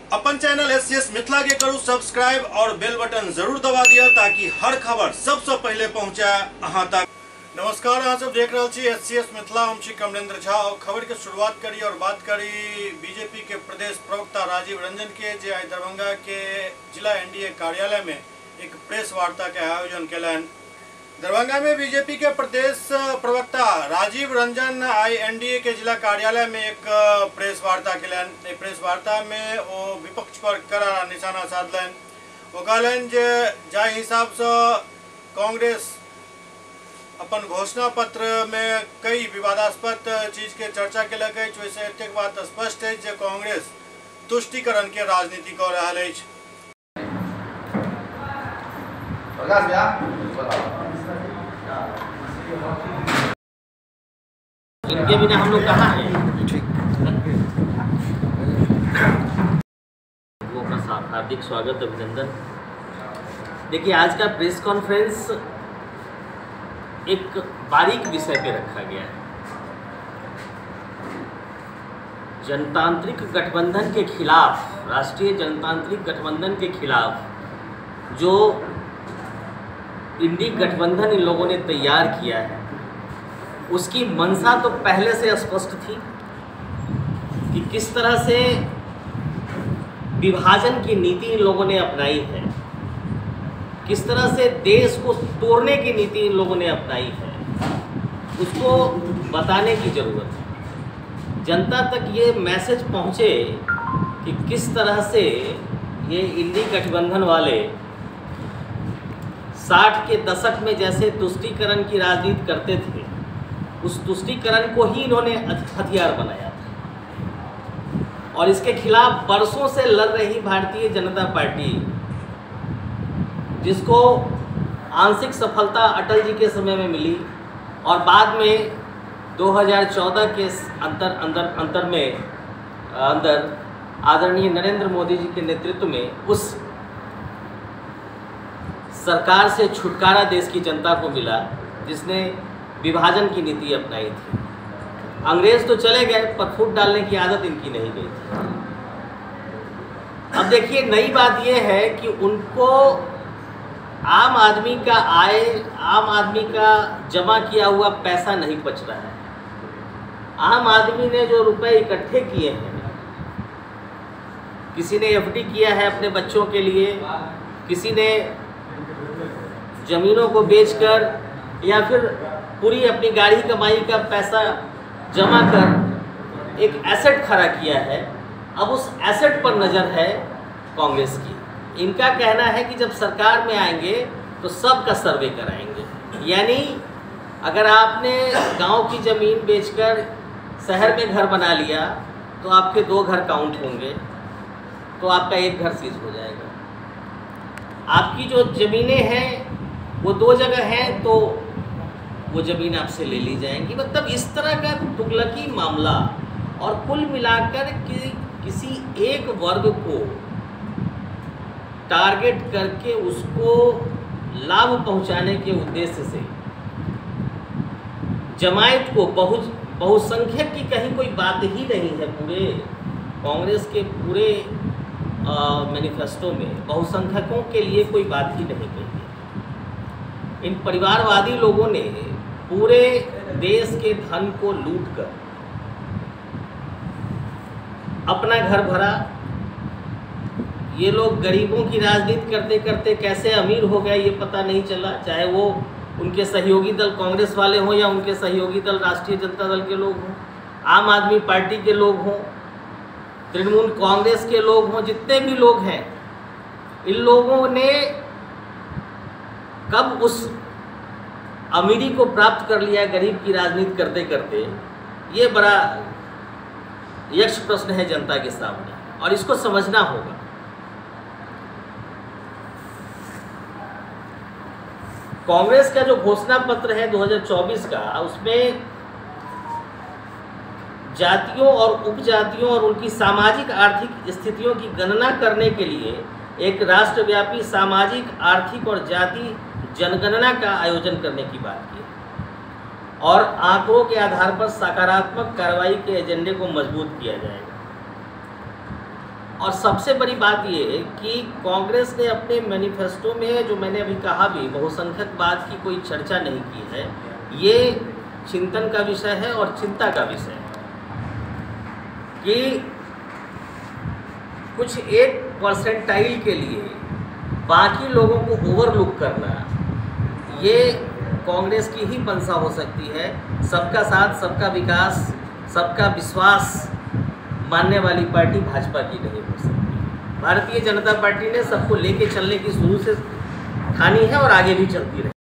अपन channel SCS Mithila के करू subscribe और बेल बटन जरूर दबा दिया ताकि हर खबर सबसे पहले पहुंचे अहां तक। नमस्कार, अहाँ सब देख रहे छी एससीएस मिथिला। हम छी कमलेंद्र झा और खबर के शुरुआत करी और बात करी बीजेपी के प्रदेश प्रवक्ता राजीव रंजन के, जे आज दरभंगा के जिला एनडीए कार्यालय में एक प्रेस वार्ता के आयोजन कैलन। दरभंगा में बीजेपी के प्रदेश प्रवक्ता राजीव रंजन आई एनडीए के जिला कार्यालय में एक प्रेस वार्ता कैलन। प्रेस वार्ता में वो विपक्ष पर करारा निशाना साधलन। वो कहलन जे जाहि हिसाब से कांग्रेस अपन घोषणा पत्र में कई विवादास्पद चीज के चर्चा केलक अछि, वैसे एतेक बात स्पष्ट है जे कांग्रेस तुष्टिकरण के राजनीति कर रहा है। इनके बिना हम लोग कहाँ हैं? वो अपना हार्दिक स्वागत, अभिनंदन। देखिए, आज का प्रेस कॉन्फ्रेंस एक बारीक विषय पे रखा गया है। जनतांत्रिक गठबंधन के खिलाफ, राष्ट्रीय जनतांत्रिक गठबंधन के खिलाफ जो इंडी गठबंधन इन लोगों ने तैयार किया है, उसकी मंशा तो पहले से स्पष्ट थी कि किस तरह से विभाजन की नीति इन लोगों ने अपनाई है, किस तरह से देश को तोड़ने की नीति इन लोगों ने अपनाई है, उसको बताने की ज़रूरत है। जनता तक ये मैसेज पहुँचे कि किस तरह से ये इंडी गठबंधन वाले 60 के दशक में जैसे तुष्टीकरण की राजनीति करते थे, उस तुष्टीकरण को ही इन्होंने हथियार बनाया था। और इसके खिलाफ बरसों से लड़ रही भारतीय जनता पार्टी, जिसको आंशिक सफलता अटल जी के समय में मिली और बाद में 2014 के अंदर आदरणीय नरेंद्र मोदी जी के नेतृत्व में उस सरकार से छुटकारा देश की जनता को मिला, जिसने विभाजन की नीति अपनाई थी। अंग्रेज तो चले गए पर फूट डालने की आदत इनकी नहीं गई थी। अब देखिए, नई बात यह है कि उनको आम आदमी का आय, आम आदमी का जमा किया हुआ पैसा नहीं बच रहा है। आम आदमी ने जो रुपए इकट्ठे किए हैं, किसी ने एफडी किया है अपने बच्चों के लिए, किसी ने जमीनों को बेचकर या फिर पूरी अपनी गाड़ी कमाई का पैसा जमा कर एक एसेट खड़ा किया है। अब उस एसेट पर नज़र है कांग्रेस की। इनका कहना है कि जब सरकार में आएंगे तो सबका सर्वे कराएंगे। यानी अगर आपने गांव की ज़मीन बेचकर शहर में घर बना लिया तो आपके 2 घर काउंट होंगे, तो आपका 1 घर सीज हो जाएगा। आपकी जो ज़मीनें हैं वो 2 जगह हैं तो वो ज़मीन आपसे ले ली जाएंगी। मतलब इस तरह का तुगलकी मामला, और कुल मिलाकर किसी एक वर्ग को टारगेट करके उसको लाभ पहुंचाने के उद्देश्य से जमायत को, बहुसंख्यक की कहीं कोई बात ही नहीं है। पूरे कांग्रेस के पूरे मैनिफेस्टो में बहुसंख्यकों के लिए कोई बात ही नहीं कही है। इन परिवारवादी लोगों ने पूरे देश के धन को लूटकर अपना घर भरा। ये लोग गरीबों की राजनीति करते करते कैसे अमीर हो गए ये पता नहीं चला, चाहे वो उनके सहयोगी दल कांग्रेस वाले हों या उनके सहयोगी दल राष्ट्रीय जनता दल के लोग हों, आम आदमी पार्टी के लोग हों, तृणमूल कांग्रेस के लोग हों, जितने भी लोग हैं, इन लोगों ने कब उस अमीरी को प्राप्त कर लिया गरीब की राजनीति करते करते, ये बड़ा यक्ष प्रश्न है जनता के सामने और इसको समझना होगा। कांग्रेस का जो घोषणा पत्र है 2024 का, उसमें जातियों और उपजातियों और उनकी सामाजिक आर्थिक स्थितियों की गणना करने के लिए एक राष्ट्रव्यापी सामाजिक, आर्थिक और जाति जनगणना का आयोजन करने की बात की और आंकड़ों के आधार पर सकारात्मक कार्रवाई के एजेंडे को मजबूत किया जाएगा। और सबसे बड़ी बात ये है कि कांग्रेस ने अपने मैनिफेस्टो में, जो मैंने अभी कहा भी, बहुसंख्यकवाद की कोई चर्चा नहीं की है। ये चिंतन का विषय है और चिंता का विषय है कि कुछ एक परसेंटाइल के लिए बाकी लोगों को ओवरलुक करना, ये कांग्रेस की ही मंशा हो सकती है। सबका साथ, सबका विकास, सबका विश्वास मानने वाली पार्टी भाजपा की नहीं हो सकती। भारतीय जनता पार्टी ने सबको लेके चलने की शुरू से ठानी है और आगे भी चलती रहेगी।